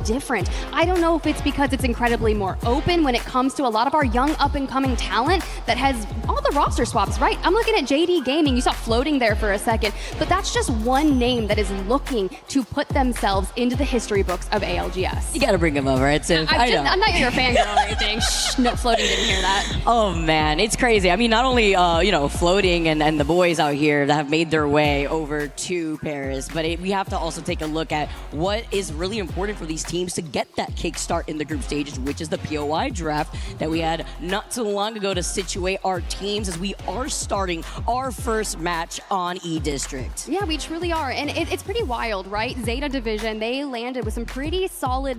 different. I don't know if it's because it's incredibly more open when it comes to a lot of our young up-and-coming talent that has all the roster swaps, right? I'm looking at JD Gaming. You saw floating there for a second, but that's just one name that is looking to put themselves into the history books of ALGS. You gotta bring him over. It's I'm not your fangirl or anything. Shh, no, floating didn't hear that. Oh man, it's crazy. I mean, not only floating and the boys out here that have made their way over to Paris, but we have to also take a look at what is really important for these teams to get that kickstart in the group stages, which is the POI draft that we had not too long ago to situate our teams as we are starting our first match on E-District. Yeah, we truly are, and it's pretty wild, right? Zeta Division, they landed with some pretty solid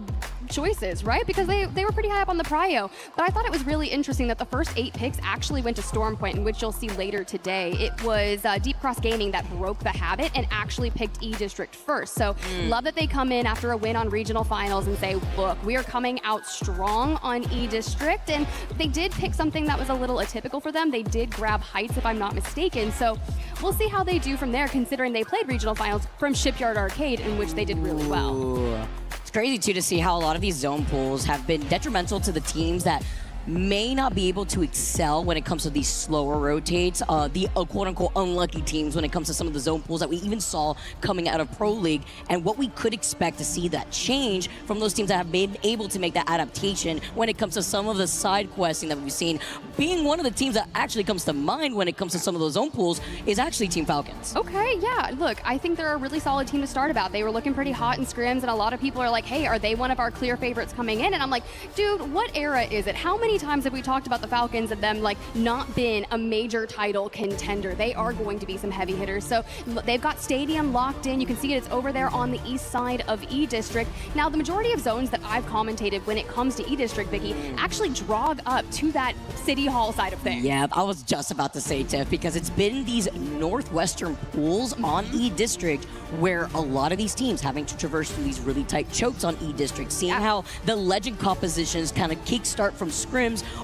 choices, right? Because they were pretty high up on the prio. But I thought it was really interesting that the first 8 picks actually went to Storm Point, in which you'll see later today. It was Deep Cross Gaming that broke the habit and actually picked E-District first. So love that they come in after a win on regional finals and say, look, we are coming out strong on E-District. And they did pick something that was a little atypical for them. They did grab Heights, if I'm not mistaken. So we'll see how they do from there, considering they played regional finals from Shipyard Arcade, in which they did really well. Ooh. It's crazy too to see how a lot of these zone pools have been detrimental to the teams that may not be able to excel when it comes to these slower rotates, the quote-unquote unlucky teams when it comes to some of the zone pools that we even saw coming out of Pro League, and what we could expect to see that change from those teams that have been able to make that adaptation when it comes to some of the side questing that we've seen. Being one of the teams that actually comes to mind when it comes to some of those zone pools is actually Team Falcons. Okay, yeah, look, I think they're a really solid team to start about. They were looking pretty hot in scrims, and a lot of people are like, hey, are they one of our clear favorites coming in? And I'm like, dude, what era is it? How many times have we talked about the Falcons and them like not been a major title contender? They are going to be some heavy hitters. So they've got Stadium locked in. You can see it's over there on the east side of E-District. Now, the majority of zones that I've commentated when it comes to E-District, Vicky, actually drog up to that City Hall side of things. Yeah, I was just about to say, Tiff, because it's been these northwestern pools on E-District where a lot of these teams having to traverse through these really tight chokes on E-District, seeing how the legend compositions kind of kickstart from scrims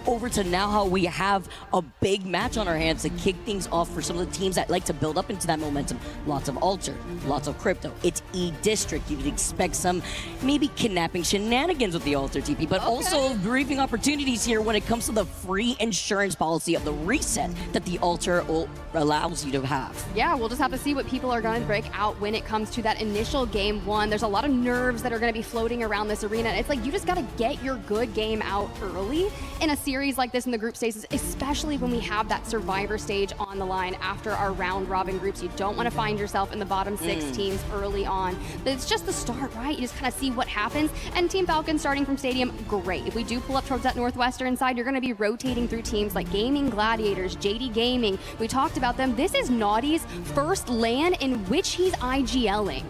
over to now how we have a big match on our hands to kick things off for some of the teams that like to build up into that momentum. Lots of Alter, lots of Crypto. It's E-District. You'd expect some maybe kidnapping shenanigans with the Alter TP, but also reaping opportunities here when it comes to the free insurance policy of the reset that the Alter allows you to have. Yeah, we'll just have to see what people are going to break out when it comes to that initial game one. There's a lot of nerves that are going to be floating around this arena. It's like you just got to get your good game out early in a series like this in the group stages, especially when we have that survivor stage on the line after our round robin groups. You don't want to find yourself in the bottom 6 teams early on. But it's just the start, right? You just kind of see what happens. And Team Falcons starting from Stadium, great. If we do pull up towards that northwestern side, you're going to be rotating through teams like Gaming Gladiators, JD Gaming. We talked about them. This is Naughty's first LAN in which he's IGLing.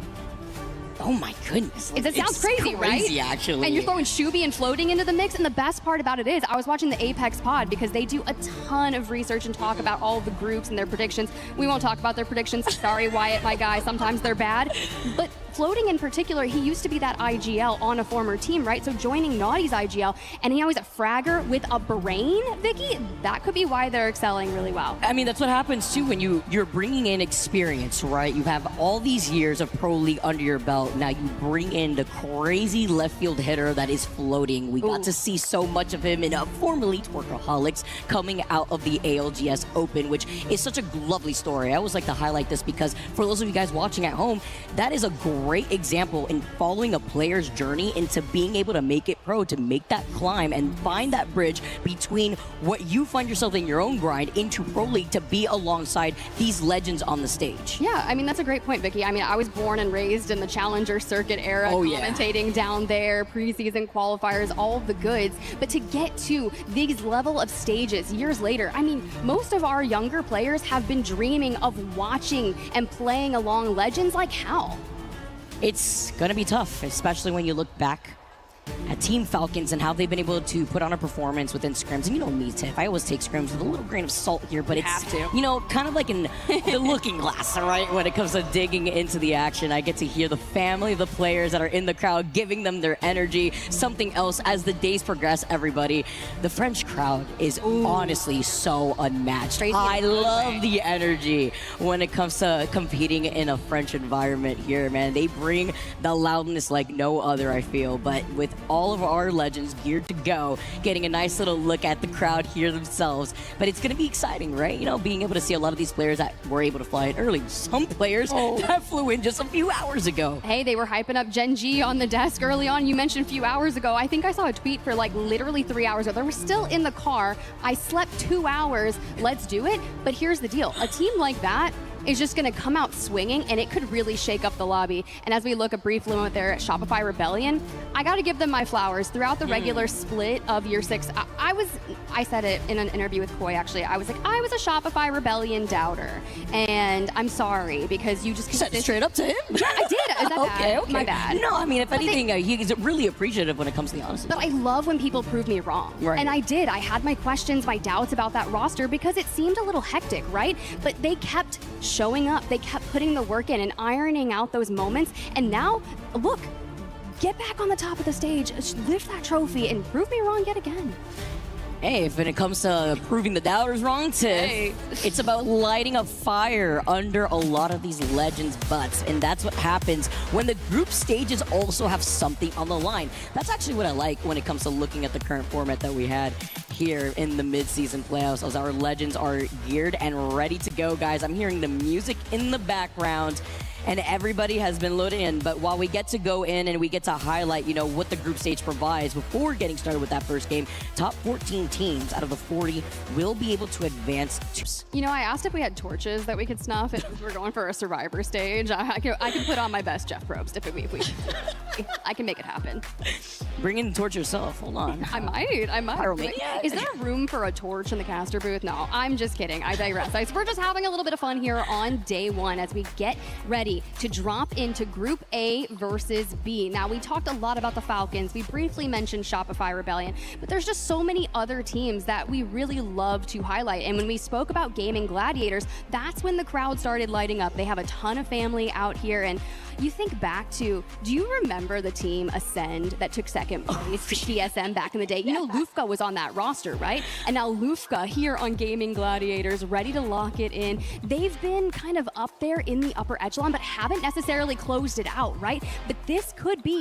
Oh my goodness. It sounds crazy, right? Actually. And you're throwing Shubi and floating into the mix. And the best part about it is I was watching the Apex pod because they do a ton of research and talk about all of the groups and their predictions. We won't talk about their predictions. Sorry, Wyatt, my guy. Sometimes they're bad. But floating in particular, he used to be that IGL on a former team, right? So joining Naughty's IGL, and now he's a fragger with a brain, Vicky, that could be why they're excelling really well. I mean, that's what happens too when you're bringing in experience, right? You have all these years of Pro League under your belt. Now you bring in the crazy left field hitter that is floating. We got to see so much of him in formerly Twerkaholics coming out of the ALGS Open, which is such a lovely story. I always like to highlight this because for those of you guys watching at home, that is a great example in following a player's journey into being able to make it pro, to make that climb and find that bridge between what you find yourself in your own grind into Pro League to be alongside these legends on the stage. Yeah, I mean, that's a great point, Vicky. I mean, I was born and raised in the Challenger circuit era, commentating down there, preseason qualifiers, all of the goods. But to get to these level of stages years later, I mean, most of our younger players have been dreaming of watching and playing along legends like Hal. It's going to be tough, especially when you look back at Team Falcons and how they've been able to put on a performance within scrims. And you know me, Tiff, I always take scrims with a little grain of salt here, but it's, you know, kind of like in the looking glass, all right? When it comes to digging into the action, I get to hear the family of the players that are in the crowd, giving them their energy, something else as the days progress, everybody. The French crowd is honestly so unmatched. I love the energy when it comes to competing in a French environment here, man. They bring the loudness like no other, I feel. But with all of our legends geared to go, getting a nice little look at the crowd here themselves. But it's going to be exciting, right? You know, being able to see a lot of these players that were able to fly in early. Some players that flew in just a few hours ago. Hey, they were hyping up Gen G on the desk early on. You mentioned a few hours ago. I think I saw a tweet for like literally 3 hours ago. They were still in the car. I slept 2 hours. Let's do it. But here's the deal. A team like that is just going to come out swinging, and it could really shake up the lobby. And as we look a brief moment there at Shopify Rebellion, I got to give them my flowers. Throughout the regular split of Year 6, I said it in an interview with Koi, actually. I was like, I was a Shopify Rebellion doubter. And I'm sorry, because you just said it straight up to him? Yeah, I did. Is that bad? Okay. My bad. No, I mean, if anything, he's really appreciative when it comes to the honesty. But I love when people prove me wrong. Right. And I did. I had my questions, my doubts about that roster because it seemed a little hectic, right? But they kept showing up. They kept putting the work in and ironing out those moments. And now, look, get back on the top of the stage, lift that trophy, and prove me wrong yet again. Hey, if when it comes to proving the doubters wrong, Tiff, it's about lighting a fire under a lot of these legends' butts. And that's what happens when the group stages also have something on the line. That's actually what I like when it comes to looking at the current format that we had here in the mid-season playoffs, as our legends are geared and ready to go, guys. I'm hearing the music in the background, and everybody has been loaded in. But while we get to go in and we get to highlight, you know, what the group stage provides before getting started with that first game, top 14 teams out of the 40 will be able to advance to... You know, I asked if we had torches that we could snuff if we're going for a survivor stage. I can put on my best Jeff Probst if we I can make it happen. Bring in the torch yourself. Hold on. I might. Pyromania? Is there room for a torch in the caster booth? No, I'm just kidding. I digress. We're just having a little bit of fun here on day one as we get ready to drop into Group A versus B. Now, we talked a lot about the Falcons. We briefly mentioned Shopify Rebellion, but there's just so many other teams that we really love to highlight. And when we spoke about Gaming Gladiators, that's when the crowd started lighting up. They have a ton of family out here, and you think back to, do you remember the team Ascend that took second place to TSM back in the day? You know, Lufka was on that roster, right? And now Lufka here on Gaming Gladiators, ready to lock it in. They've been kind of up there in the upper echelon, but haven't necessarily closed it out, right? But this could be